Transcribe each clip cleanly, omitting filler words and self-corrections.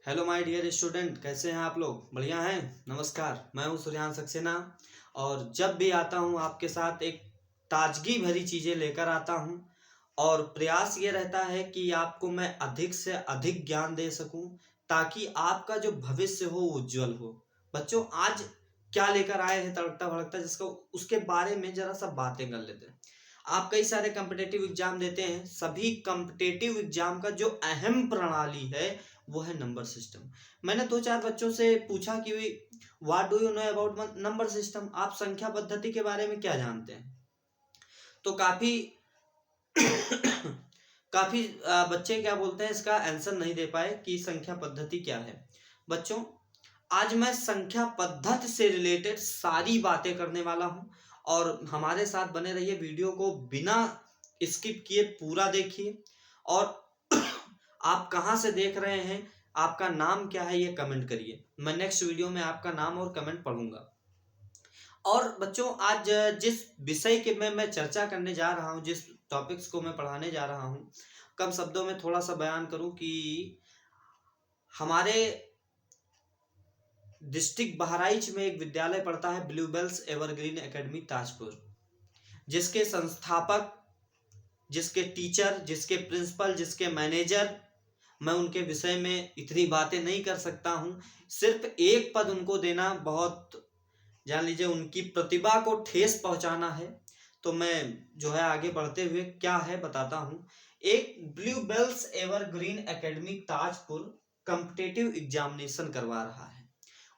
Hello my dear student, कैसे हैं आप लोग? बढ़िया हैं? नमस्कार, मैं हूं सूर्यान सक्सेना और जब भी आता हूं आपके साथ एक ताजगी भरी चीज़ें लेकर आता हूं और प्रयास ये रहता है कि आपको मैं अधिक से अधिक ज्ञान दे सकूं ताकि आपका जो भविष्य हो उज्जवल हो। बच्चों, आज क्या लेकर आए हैं तड़कता भड़कता जिसका उसके बारे में जरा सा बातें कर लेते हैं। आप कई सारे कॉम्पिटिटिव एग्जाम देते हैं। सभी कॉम्पिटिटिव एग्जाम का जो अहम प्रणाली है वो है नंबर सिस्टम। मैंने दो चार बच्चों से पूछा कि what do you know about number system, आप संख्या पद्धति के बारे में क्या जानते हैं? तो काफी काफी बच्चे क्या बोलते हैं, इसका आंसर नहीं दे पाए कि संख्या पद्धति क्या है। बच्चों, आज मैं संख्या पद्धति से रिलेटेड सारी बातें करने वाला हूं और हमारे साथ बने रहिए। वीडियो को बिना स्किप किए पूरा देखिए और आप कहां से देख रहे हैं, आपका नाम क्या है, ये कमेंट करिए। मैं नेक्स्ट वीडियो में आपका नाम और कमेंट पढ़ूंगा। और बच्चों, आज जिस विषय के में मैं चर्चा करने जा रहा हूं, जिस टॉपिक्स को मैं पढ़ाने जा रहा हूं, कम शब्दों में थोड़ा सा बयान करूं कि हमारे डिस्ट्रिक्ट बहराइच में एक विद्यालय पढ़ता है, ब्लूबेल्स एवरग्रीन एकेडमी ताजपुर, जिसके संस्थापक, जिसके टीचर, जिसके प्रिंसिपल, जिसके मैनेजर, मैं उनके विषय में इतनी बातें नहीं कर सकता हूं। सिर्फ एक पद उनको देना बहुत, जान लीजिए, उनकी प्रतिभा को ठेस पहुंचाना है। तो मैं जो है आगे बढ़ते हुए क्या है बताता हूं। एक Bluebells evergreen academy Tajpur competitive examination करवा रहा है।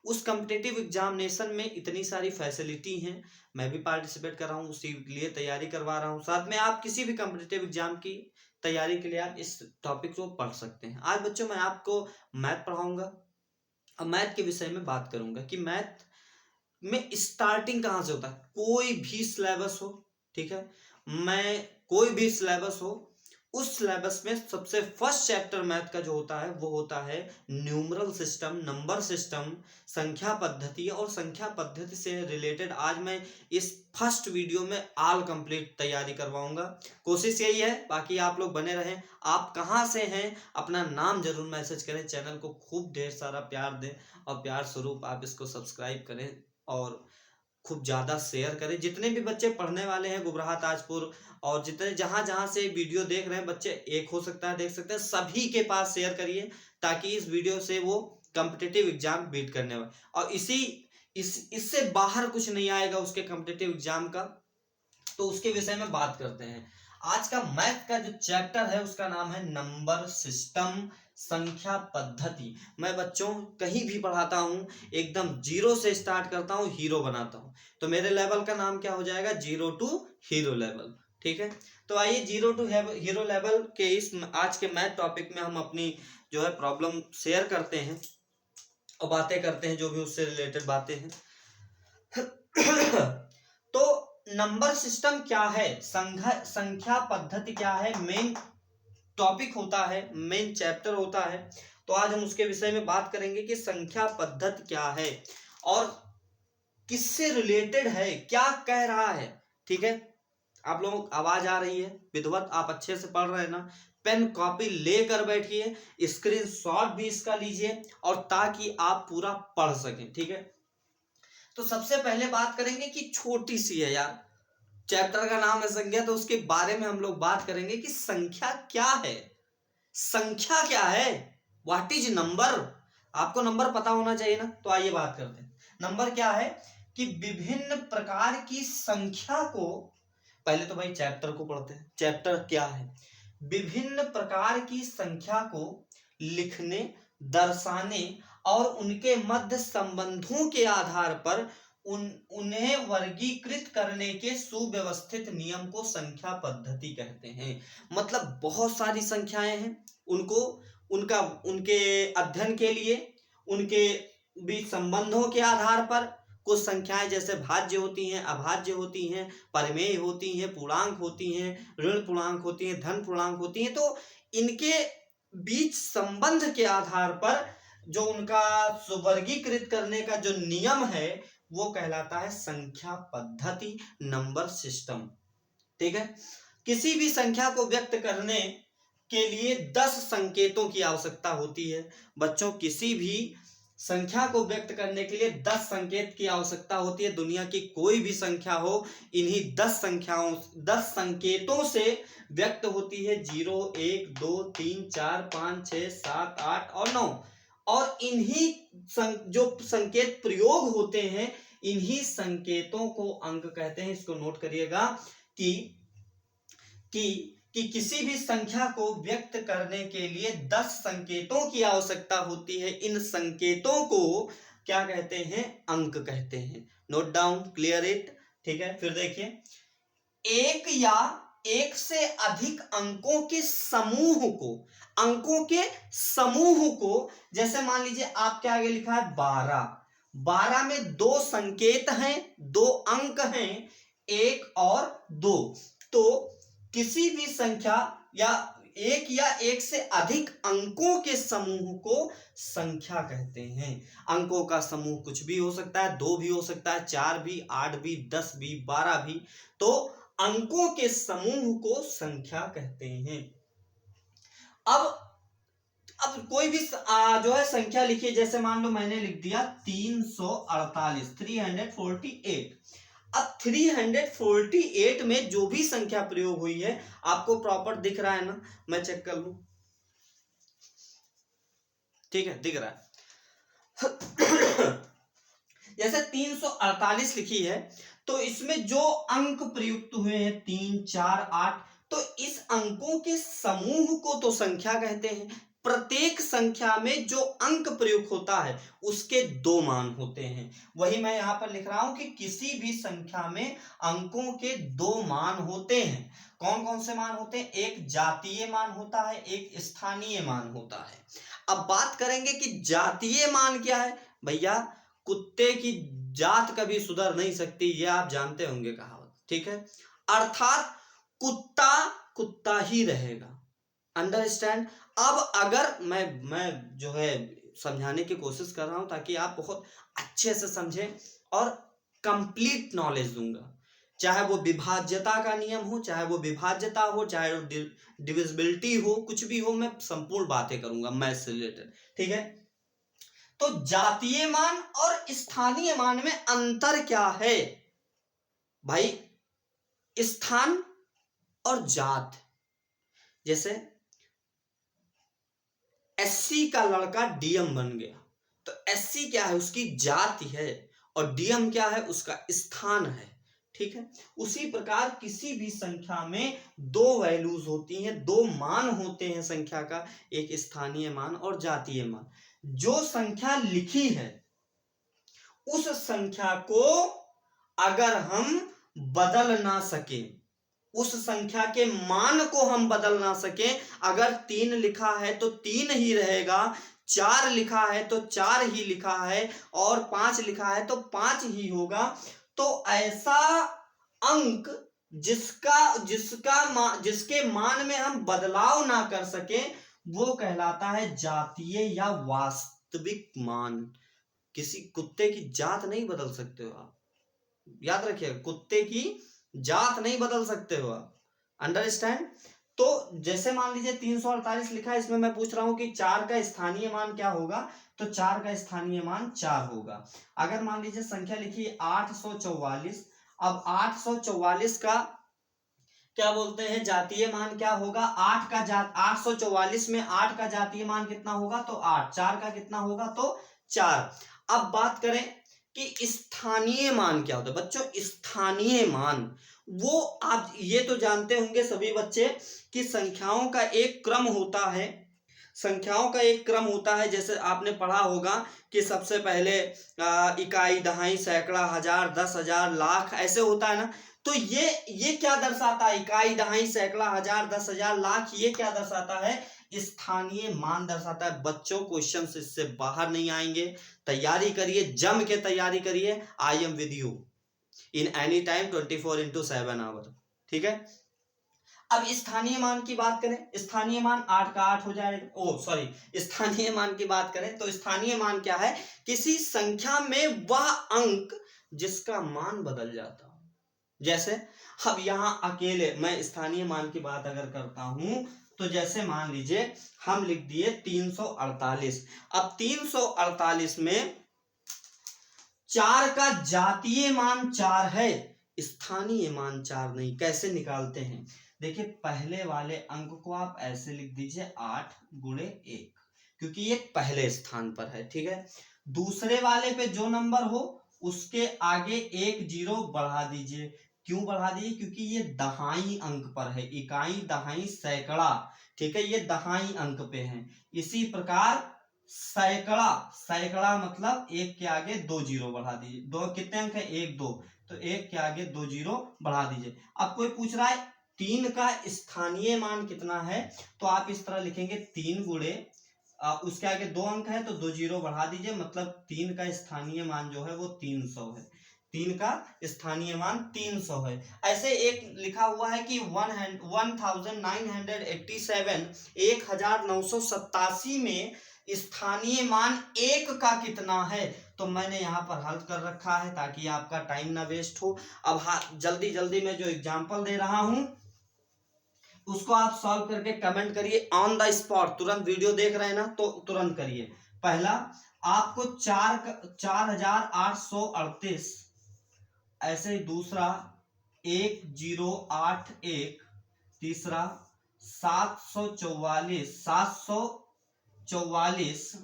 उस कॉम्पिटिटिव एग्जामिनेशन में इतनी सारी फैसिलिटी हैं, मैं भी पार्टिसिपेट कर रहा हूँ, उसी लिए तैयारी करवा रहा हूँ। साथ में आप किसी भी कॉम्पिटिटिव एग्जाम की तैयारी के लिए आप इस टॉपिक को पढ़ सकते हैं। आज बच्चों मैं आपको मैथ पढ़ाऊंगा। अब मैथ के विषय में बात करूंगा कि मैथ में स्टार्टिंग कहाँ से होता है। कोई भी सिलेबस हो, ठीक है, मैं कोई भी सिलेबस हो, उस सिलेबस में सबसे फर्स्ट चैप्टर मैथ का जो होता है वो होता है न्यूमरल सिस्टम, नंबर सिस्टम, संख्या पद्धति। और संख्या पद्धति से रिलेटेड आज मैं इस फर्स्ट वीडियो में ऑल कंप्लीट तैयारी करवाऊंगा। कोशिश यही है, बाकी आप लोग बने रहें। आप कहाँ से हैं, अपना नाम जरूर मैसेज करें, चैनल को खूब ढेर सारा प्यार दें और प्यार स्वरूप आप इसको सब्सक्राइब करें और खूब ज्यादा शेयर करें। जितने भी बच्चे पढ़ने वाले हैं गुबराहा ताजपुर और जितने जहां जहां से वीडियो देख रहे हैं बच्चे, एक हो सकता है देख सकते हैं, सभी के पास शेयर करिए ताकि इस वीडियो से वो कॉम्पिटिटिव एग्जाम बीट करने वाले और इससे बाहर कुछ नहीं आएगा उसके कॉम्पिटिटिव एग्जाम का। तो उसके विषय में बात करते हैं। आज का मैथ का जो चैप्टर है उसका नाम है नंबर सिस्टम, संख्या पद्धति। मैं बच्चों कहीं भी पढ़ाता हूं, एकदम जीरो से स्टार्ट करता हूं, हीरो बनाता हूं। तो मेरे लेवल का नाम क्या हो जाएगा? Zero to hero level. ठीक है, तो आइए जीरो टू हीरो लेवल के इस आज के मैथ टॉपिक में हम अपनी जो है प्रॉब्लम शेयर करते हैं और बातें करते हैं, जो भी उससे रिलेटेड बातें हैं। तो नंबर सिस्टम क्या है, संख्या पद्धति क्या है, मेन टॉपिक होता है, मेन चैप्टर होता है। तो आज हम उसके विषय में बात करेंगे कि संख्या पद्धति क्या है और किससे रिलेटेड है, क्या कह रहा है। ठीक है, आप लोगों को आवाज आ रही है विधिवत, आप अच्छे से पढ़ रहे हैं ना? पेन कॉपी लेकर बैठिए, स्क्रीनशॉट भी इसका लीजिए और ताकि आप पूरा पढ़ सकें। ठीक है, तो सबसे पहले बात करेंगे कि छोटी सी है यार, चैप्टर का नाम है संख्या, तो उसके बारे में हम लोग बात करेंगे कि संख्या क्या है। संख्या क्या है, व्हाट इज नंबर। आपको नंबर पता होना चाहिए ना। तो आइए बात करते हैं, नंबर क्या है कि विभिन्न प्रकार की संख्या को, पहले तो भाई चैप्टर को पढ़ते हैं। चैप्टर क्या है? विभिन्न प्रकार की संख्या को लिखने, दर्शाने और उनके मध्य संबंधों के आधार पर उन्हें वर्गीकृत करने के सुव्यवस्थित नियम को संख्या पद्धति कहते हैं। मतलब बहुत सारी संख्याएं हैं, उनको उनके अध्ययन के लिए, उनके बीच संबंधों के आधार पर कुछ संख्याएं जैसे भाज्य होती हैं, अभाज्य होती हैं, परिमेय होती हैं, पूर्णांक होती हैं, ऋण पूर्णांक होती हैं, धन पूर्णांक होती हैं। तो इनके बीच संबंध के आधार पर जो उनका वर्गीकृत करने का जो नियम है वो कहलाता है संख्या पद्धति, नंबर सिस्टम। ठीक है, किसी भी संख्या को व्यक्त करने के लिए 10 संकेतों की आवश्यकता होती है। बच्चों, किसी भी संख्या को व्यक्त करने के लिए 10 संकेत की आवश्यकता होती है। दुनिया की कोई भी संख्या हो, इन्हीं 10 संकेतों से व्यक्त होती है। 0, 1, 2, 3, 4, 5, 6, 7, 8 और 9। और इन्हीं जो संकेत प्रयोग होते हैं, इन्हीं संकेतों को अंक कहते हैं। इसको नोट करिएगा कि किसी भी संख्या को व्यक्त करने के लिए 10 संकेतों की आवश्यकता होती है। इन संकेतों को क्या कहते हैं? अंक कहते हैं। Note down, clear it. ठीक है, फिर देखिए, एक या एक से अधिक अंकों के समूह को जैसे मान लीजिए आपके आगे लिखा है 12 में 2 संकेत हैं, 2 अंक हैं, 1 और 2। तो किसी भी संख्या या एक से अधिक अंकों के समूह को संख्या कहते हैं। अंकों का समूह कुछ भी हो सकता है, 2 भी हो सकता है, 4 भी, 8 भी, 10 भी, 12 भी। तो अंकों के समूह को संख्या कहते हैं। अब कोई भी जो है संख्या लिखिए। जैसे मान लो मैंने लिख दिया 348, 348। अब 348 में जो भी संख्या प्रयोग हुई है, आपको प्रॉपर दिख रहा है ना? मैं चेक कर लूं। ठीक है, दिख रहा है। जैसे 348 लिखी है, तो इसमें जो अंक प्रयुक्त हुए हैं 3, 4, 8, तो इस अंकों के समूह को तो संख्या कहते हैं। प्रत्येक संख्या में जो अंक प्रयुक्त होता है उसके 2 मान होते हैं। वही मैं यहां पर लिख रहा हूं कि किसी भी संख्या में अंकों के 2 मान होते हैं। कौन कौन से मान होते हैं? एक जातीय मान होता है, एक स्थानीय मान होता है। अब बात करेंगे कि जातीय मान क्या है। भैया, कुत्ते की जात कभी सुधर नहीं सकती, ये आप जानते होंगे कहावत। ठीक है, अर्थात कुत्ता कुत्ता ही रहेगा। अंडरस्टैंड? अब अगर मैं जो है समझाने की कोशिश कर रहा हूं ताकि आप बहुत अच्छे से समझें, और कंप्लीट नॉलेज दूंगा। चाहे वो विभाज्यता का नियम हो, चाहे वो विभाज्यता हो, चाहे वो डिविजिबिलिटी हो, कुछ भी हो, मैं संपूर्ण बातें करूंगा मैथ्स से रिलेटेड। ठीक है, तो जातीय मान और स्थानीय मान में अंतर क्या है? भाई, स्थान और जात। जैसे एससी का लड़का डीएम बन गया, तो एससी क्या है? उसकी जाति है, और डीएम क्या है? उसका स्थान है। ठीक है, उसी प्रकार किसी भी संख्या में 2 वैल्यूज होती हैं, 2 मान होते हैं संख्या का, एक स्थानीय मान और जातीय मान। जो संख्या लिखी है, उस संख्या को अगर हम बदल ना सके, उस संख्या के मान को हम बदल ना सके, अगर 3 लिखा है तो 3 ही रहेगा, 4 लिखा है तो 4 ही लिखा है, और 5 लिखा है तो 5 ही होगा, तो ऐसा अंक जिसके मान में हम बदलाव ना कर सके, वो कहलाता है जातीय या वास्तविक मान। किसी कुत्ते की जात नहीं बदल सकते हो आप, याद रखिए, कुत्ते की जात नहीं बदल सकते हो आप। अंडरस्टैंड? तो जैसे मान लीजिए 348 लिखा है, इसमें मैं पूछ रहा हूं कि 4 का स्थानीय मान क्या होगा, तो 4 का स्थानीय मान 4 होगा। अगर मान लीजिए संख्या लिखी 844, अब 844 का क्या बोलते हैं जातीय मान क्या होगा? 844 में 8 का जातीय मान कितना होगा? तो 8। 4 का कितना होगा? तो 4। अब बात करें कि स्थानीय मान क्या होता है। बच्चों, स्थानीय मान, वो आप ये तो जानते होंगे सभी बच्चे कि संख्याओं का एक क्रम होता है। संख्याओं का एक क्रम होता है, जैसे आपने पढ़ा होगा कि सबसे पहले इकाई, दहाई, सैकड़ा, हजार, 10,000, लाख, ऐसे होता है ना। तो ये क्या दर्शाता है? इकाई, दहाई, सैकड़ा, हजार, 10,000, लाख, ये क्या दर्शाता है? स्थानीय मान दर्शाता है। बच्चों, क्वेश्चन इससे बाहर नहीं आएंगे। तैयारी करिए, जम के तैयारी करिए। I am with you in any time 24/7 hour. ठीक है, अब स्थानीय मान की बात करें, स्थानीय मान 8 का 8 हो जाएगा। ओ सॉरी, स्थानीय मान की बात करें तो स्थानीय मान क्या है? किसी संख्या में वह अंक जिसका मान बदल जाता हो। जैसे अब यहां अकेले मैं स्थानीय मान की बात अगर करता हूं, तो जैसे मान लीजिए हम लिख दिए 348। अब 348 में 4 का जातीय मान 4 है, स्थानीय मान 4 नहीं। कैसे निकालते हैं? देखिए पहले वाले अंक को आप ऐसे लिख दीजिए 8 गुणे 1, क्योंकि ये पहले स्थान पर है, ठीक है। दूसरे वाले पे जो नंबर हो उसके आगे 1 जीरो बढ़ा दीजिए। क्यों बढ़ा दीजिए? क्योंकि ये दहाई अंक पर है, इकाई दहाई सैकड़ा, ठीक है, ये दहाई अंक पे है। इसी प्रकार सैकड़ा, सैकड़ा मतलब 1 के आगे 2 जीरो बढ़ा दीजिए। दो कितने अंक है? 1 2, तो 1 के आगे 2 जीरो बढ़ा दीजिए। अब कोई पूछ रहा है 3 का स्थानीय मान कितना है, तो आप इस तरह लिखेंगे 3 गुणे उसके आगे 2 अंक है तो 2 जीरो बढ़ा दीजिए, मतलब 3 का स्थानीय मान जो है वो 300 है। 3 का स्थानीय मान 300 है। ऐसे एक लिखा हुआ है कि 1987 में स्थानीय मान 1 का कितना है, तो मैंने यहाँ पर हल कर रखा है ताकि आपका टाइम ना वेस्ट हो। अब जल्दी जल्दी मैं जो एग्जांपल दे रहा हूं उसको आप सॉल्व करके कमेंट करिए ऑन द स्पॉट। तुरंत वीडियो देख रहे हैं ना तो तुरंत करिए। पहला आपको 4838, ऐसे ही दूसरा 1081, तीसरा 744,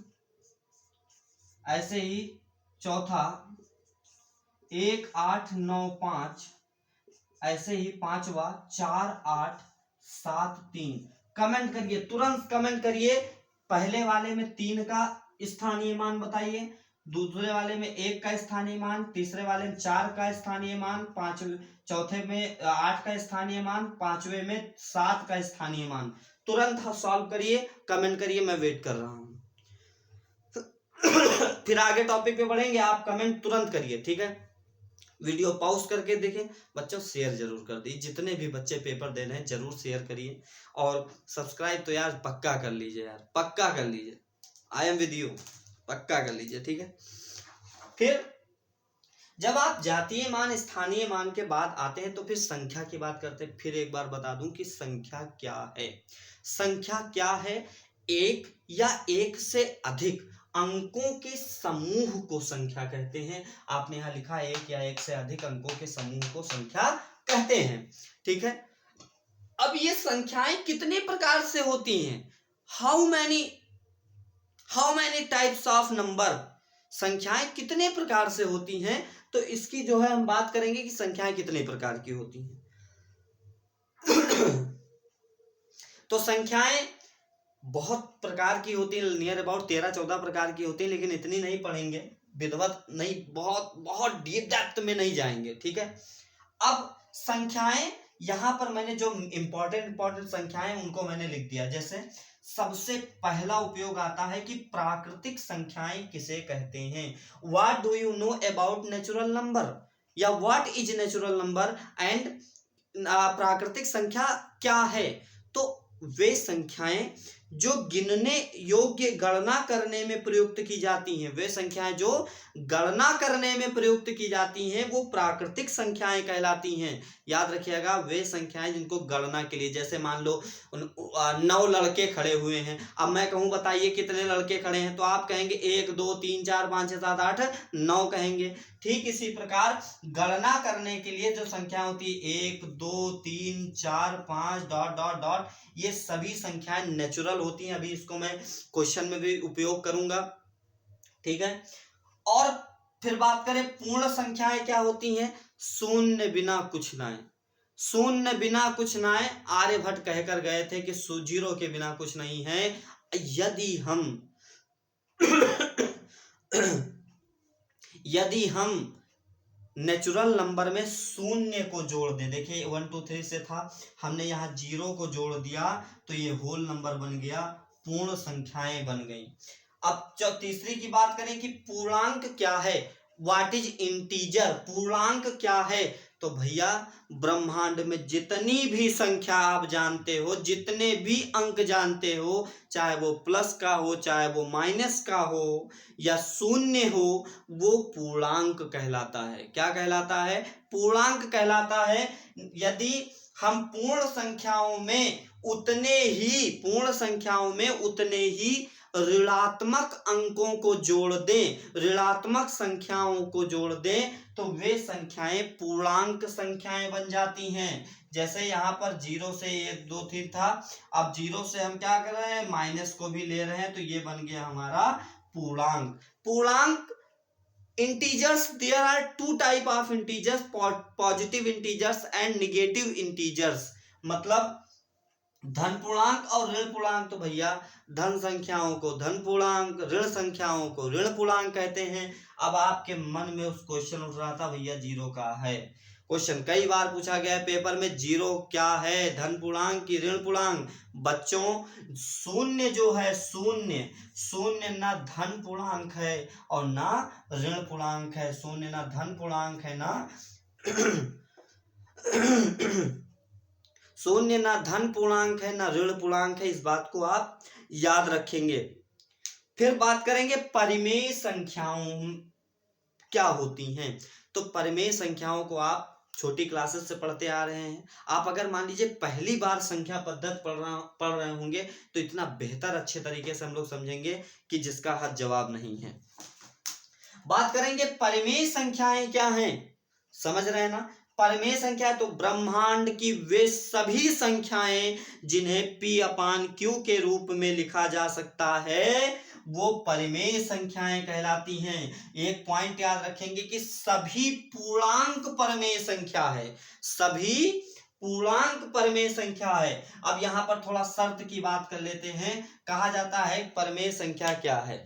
ऐसे ही चौथा 1895, ऐसे ही पांचवा 4873। कमेंट करिए, तुरंत कमेंट करिए। पहले वाले में 3 का स्थानीय मान बताइए, दूसरे वाले में 1 का स्थानीय मान, तीसरे वाले में 4 का स्थानीय मान, चौथे में 8 का स्थानीय मान, पांचवे में 7 का स्थानीय मान। तुरंत सॉल्व करिए, कमेंट करिए, मैं वेट कर रहा हूं। फिर आगे टॉपिक पे बढ़ेंगे, आप कमेंट तुरंत करिए, ठीक है। वीडियो पॉज करके देखें। बच्चों शेयर जरूर कर दीजिए, जितने भी बच्चे पेपर दे रहे हैं जरूर शेयर करिए, और सब्सक्राइब तो यार पक्का कर लीजिए, यार पक्का कर लीजिए। आई एम विद यू, पक्का कर लीजिए, ठीक है। फिर जब आप जातीय मान स्थानीय मान के बाद आते हैं तो फिर संख्या की बात करते हैं। फिर एक बार बता दूं कि संख्या क्या है। संख्या क्या है? एक या एक से अधिक अंकों के समूह को संख्या कहते हैं। आपने यहां लिखा है एक या एक से अधिक अंकों के समूह को संख्या कहते हैं, ठीक है। अब ये संख्याएं कितने प्रकार से होती हैं? How many types of number, संख्याएं कितने प्रकार से होती हैं, तो इसकी जो है हम बात करेंगे कि संख्याएं कितने प्रकार की होती हैं। तो संख्याएं बहुत प्रकार की होती है, नियर अबाउट 13-14 प्रकार की होती है, लेकिन इतनी नहीं पढ़ेंगे, विधिवत नहीं, बहुत बहुत डीप डेप्थ में नहीं जाएंगे, ठीक है। अब संख्याएं यहां पर मैंने जो इंपॉर्टेंट संख्याएं उनको मैंने लिख दिया। जैसे सबसे पहला उपयोग आता है कि प्राकृतिक संख्याएं किसे कहते हैं। What do you know about natural number, या what is natural number and प्राकृतिक संख्या क्या है। तो वे संख्याएं जो गिनने योग्य, गणना करने में प्रयुक्त की जाती हैं, वे संख्याएं जो गणना करने में प्रयुक्त की जाती हैं वो प्राकृतिक संख्याएं कहलाती हैं। याद रखिएगा, वे संख्याएं जिनको गणना के लिए, जैसे मान लो 9 लड़के खड़े हुए हैं, अब मैं कहूं बताइए कितने लड़के खड़े हैं, तो आप कहेंगे 1 2 3 4 5 6 7 8 9 कहेंगे। ठीक इसी प्रकार गणना करने के लिए जो संख्या होती है 1 2 3 4 5 डॉट डॉट डॉट, ये सभी संख्याएं नेचुरल होती हैं। अभी इसको मैं क्वेश्चन में भी उपयोग करूंगा, ठीक है। और फिर बात करें पूर्ण संख्याएं क्या होती हैं। शून्य बिना कुछ नाए, शून्य बिना कुछ नाए, आर्यभट्ट कहकर गए थे कि जीरो के बिना कुछ नहीं है। यदि हम नेचुरल नंबर में शून्य को जोड़ दे, देखिए 1 2 3 से था, हमने यहाँ 0 को जोड़ दिया तो ये होल नंबर बन गया, पूर्ण संख्याएं बन गई। अब जब तीसरी की बात करें कि पूर्णांक क्या है, व्हाट इज इंटीजर, पूर्णांक क्या है, तो भैया ब्रह्मांड में जितनी भी संख्या आप जानते हो, जितने भी अंक जानते हो, चाहे वो प्लस का हो, चाहे वो माइनस का हो, या शून्य हो, वो पूर्णांक कहलाता है। क्या कहलाता है? पूर्णांक कहलाता है। यदि हम पूर्ण संख्याओं में उतने ही ऋणात्मक अंकों को जोड़ दें, ऋणात्मक संख्याओं को जोड़ दें, तो वे संख्याएं पूर्णांक संख्याएं बन जाती हैं। जैसे यहाँ पर 0 से 1 2 3 था, अब 0 से हम क्या कर रहे हैं, माइनस को भी ले रहे हैं, तो ये बन गया हमारा पूर्णांक। integers, there are two type of integers, positive integers and negative integers। मतलब धन पूर्णांक और ऋण पूर्णांक। तो भैया धन संख्याओं को धन पूर्णांक, ऋण संख्याओं को ऋण पूर्णांक कहते हैं। अब आपके मन में उस क्वेश्चन उठ रहा था, भैया जीरो का है। क्वेश्चन कई बार पूछा गया है पेपर में, जीरो क्या है, धन पूर्णांक की ऋण पूर्णांक। बच्चों शून्य जो है, शून्य ना धन पूर्णांक है और ना ऋण पूर्णांक है। शून्य ना धन पूर्णांक है ना शून्य ना धन पूर्णांक है ना ऋण पूर्णांक है। इस बात को आप याद रखेंगे। फिर बात करेंगे परिमेय संख्याओं क्या होती हैं। तो परिमेय संख्याओं को आप छोटी क्लासेस से पढ़ते आ रहे हैं। आप अगर मान लीजिए पहली बार संख्या पद्धति पढ़ रहे होंगे तो इतना बेहतर अच्छे तरीके से हम लोग समझेंगे कि जिसका हद जवाब नहीं है। बात करेंगे परिमेय संख्याएं क्या हैं, समझ रहे हैं ना। परिमेय संख्या तो ब्रह्मांड की वे सभी संख्याएं जिन्हें P/Q के रूप में लिखा जा सकता है, वो परिमेय संख्याएं कहलाती हैं। एक पॉइंट याद रखेंगे कि सभी पूर्णांक परिमेय संख्या है, सभी पूर्णांक परिमेय संख्या है। अब यहां पर थोड़ा शर्त की बात कर लेते हैं। कहा जाता है परिमेय संख्या क्या है,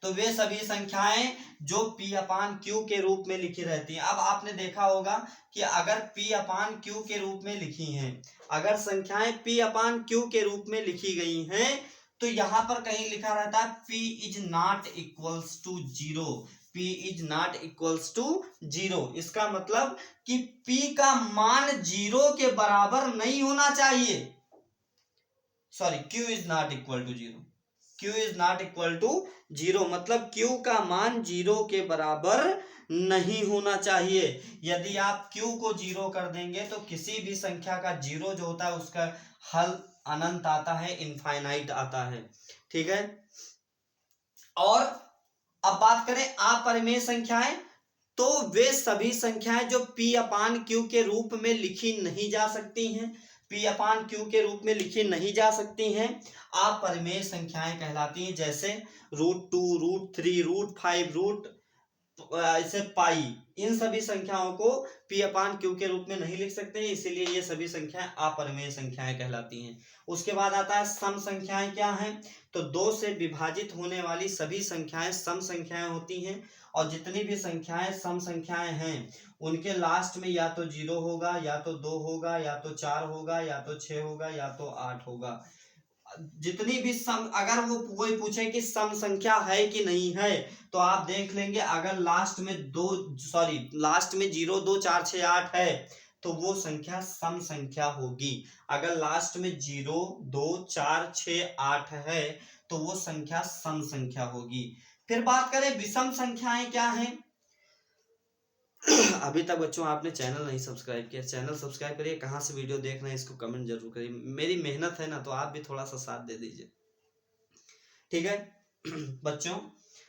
तो वे सभी संख्याएं जो P/Q के रूप में लिखी रहती हैं। अब आपने देखा होगा कि अगर P/Q के रूप में लिखी हैं, अगर संख्याएं P/Q के रूप में लिखी गई हैं, तो यहां पर कहीं लिखा रहता है P is not equals to 0, P is not equals to 0। इसका मतलब कि P का मान 0 के बराबर नहीं होना चाहिए। Sorry, Q is not equal to 0, Q is not equal to 0 मतलब Q का मान 0 के बराबर नहीं होना चाहिए। यदि आप Q को 0 कर देंगे तो किसी भी संख्या का 0 जो होता है उसका हल अनंत आता है, इनफाइनाइट आता है। ठीक है। और अब बात करें अपरिमेय संख्याएं, तो वे सभी संख्याएं जो P/Q के रूप में लिखी नहीं जा सकती हैं, P/Q के रूप में लिखी नहीं जा सकती हैं, अपरिमेय संख्याएं कहलाती हैं। जैसे √2, √3, √5, ऐसे पाई, इन सभी संख्याओं को P/Q के रूप में नहीं लिख सकते हैं, इसीलिए ये सभी संख्याएं अपरिमेय संख्याएं कहलाती हैं। उसके बाद आता है सम संख्याएं क्या हैं, तो 2 से विभाजित होने वाली सभी संख्याएं सम संख्याएं होती हैं। और जितनी भी संख्याएं सम संख्याएं हैं उनके लास्ट में या तो 0 होगा, या तो 2 होगा, या तो 4 होगा, या तो 6 होगा, या तो 8 होगा। जितनी भी सम, अगर वो कोई पूछे कि सम संख्या है कि नहीं है, तो आप देख लेंगे अगर लास्ट में 0 2 4 6 8 है तो वो संख्या सम संख्या होगी। अगर लास्ट में 0 2 4 6 8 है तो वो संख्या सम संख्या होगी। फिर बात करें विषम संख्याएं क्या हैं। अभी तक बच्चों आपने चैनल नहीं सब्सक्राइब किया, चैनल सब्सक्राइब करिए। कहाँ से वीडियो देख रहे हैं इसको कमेंट जरूर करिए, मेरी मेहनत है ना, तो आप भी थोड़ा सा साथ दे दीजिए। ठीक है। बच्चों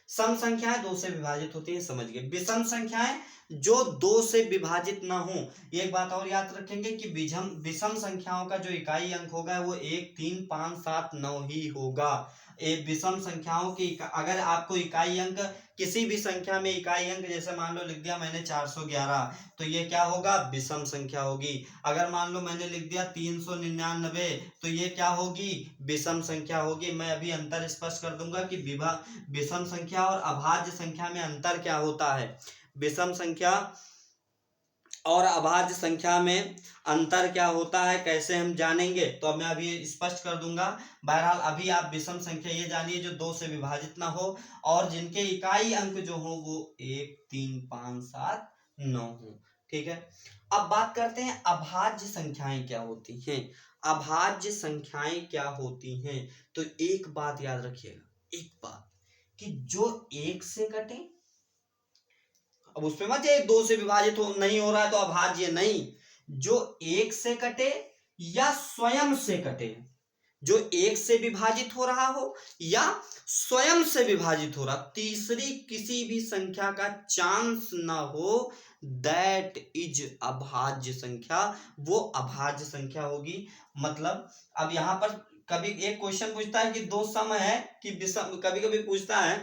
सम संख्याएं 2 से विभाजित होती है, समझ गए। विषम संख्याएं जो 2 से विभाजित ना हो। एक बात और याद रखेंगे कि विषम संख्याओं का जो इकाई अंक होगा वो 1 3 5 7 9 ही होगा। विषम संख्याओं की अगर आपको इकाई अंक किसी भी संख्या में इकाई अंक, जैसे मान लो लिख दिया मैंने 411, तो ये क्या होगा, विषम संख्या होगी। अगर मान लो मैंने लिख दिया 399, तो ये क्या होगी, विषम संख्या होगी। मैं अभी अंतर स्पष्ट कर दूंगा कि विषम संख्या और अभाज्य संख्या में अंतर क्या होता है। विषम संख्या और अभाज्य संख्या में अंतर क्या होता है, कैसे हम जानेंगे, तो मैं अभी स्पष्ट कर दूंगा। बहरहाल अभी आप विषम संख्या ये जानिए जो 2 से विभाजित ना हो और जिनके इकाई अंक जो हो वो 1 3 5 7 9 हो। ठीक है। अब बात करते हैं अभाज्य संख्याएं क्या होती हैं। अभाज्य संख्याएं क्या होती हैं, तो एक बात याद रखिएगा, एक बात कि जो 1 से कटे, अब उसमें मत 2 से विभाजित नहीं हो रहा है तो अभाज्य नहीं, जो एक से कटे या स्वयं से कटे, जो एक से विभाजित हो रहा हो या स्वयं से विभाजित हो रहा, तीसरी किसी भी संख्या का चांस ना हो, दैट इज अभाज्य संख्या, वो अभाज्य संख्या होगी। मतलब अब यहां पर कभी एक क्वेश्चन पूछता है कि दो सम है कि विषम, कभी कभी पूछता है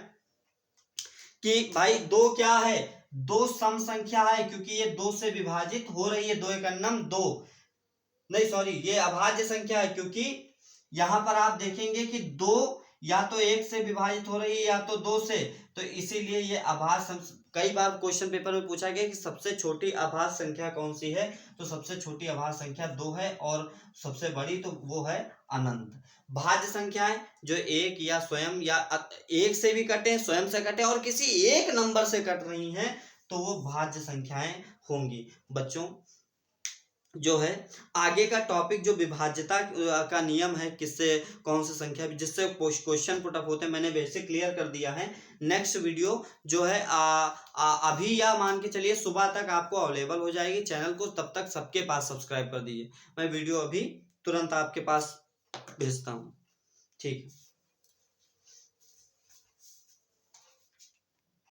कि भाई दो क्या है, दो सम संख्या है क्योंकि ये दो से विभाजित हो रही है, दो एकन्नम दो, नहीं सॉरी, ये अभाज्य संख्या है क्योंकि यहां पर आप देखेंगे कि दो या तो एक से विभाजित हो रही है या तो दो से, तो इसीलिए ये अभाज्य। कई बार क्वेश्चन पेपर में पूछा गया कि सबसे छोटी अभाज्य संख्या कौन सी है, तो सबसे छोटी अभाज्य संख्या दो है और सबसे बड़ी तो वो है अनंत। भाज्य संख्याएं जो एक या स्वयं या एक से भी कटे, स्वयं से कटे और किसी एक नंबर से कट रही हैं तो वो भाज्य संख्याएं होंगी। बच्चों जो है आगे का टॉपिक जो विभाज्यता का नियम है, किससे कौन सी संख्या जिससे क्वेश्चन पुट अप होते हैं, मैंने बेसिक क्लियर कर दिया है। नेक्स्ट वीडियो जो है अभी या मान के चलिए सुबह तक आपको अवेलेबल हो जाएगी। चैनल को तब तक सबके पास सब्सक्राइब कर दीजिए, मैं वीडियो अभी तुरंत आपके पास भेजता हूँ। ठीक है।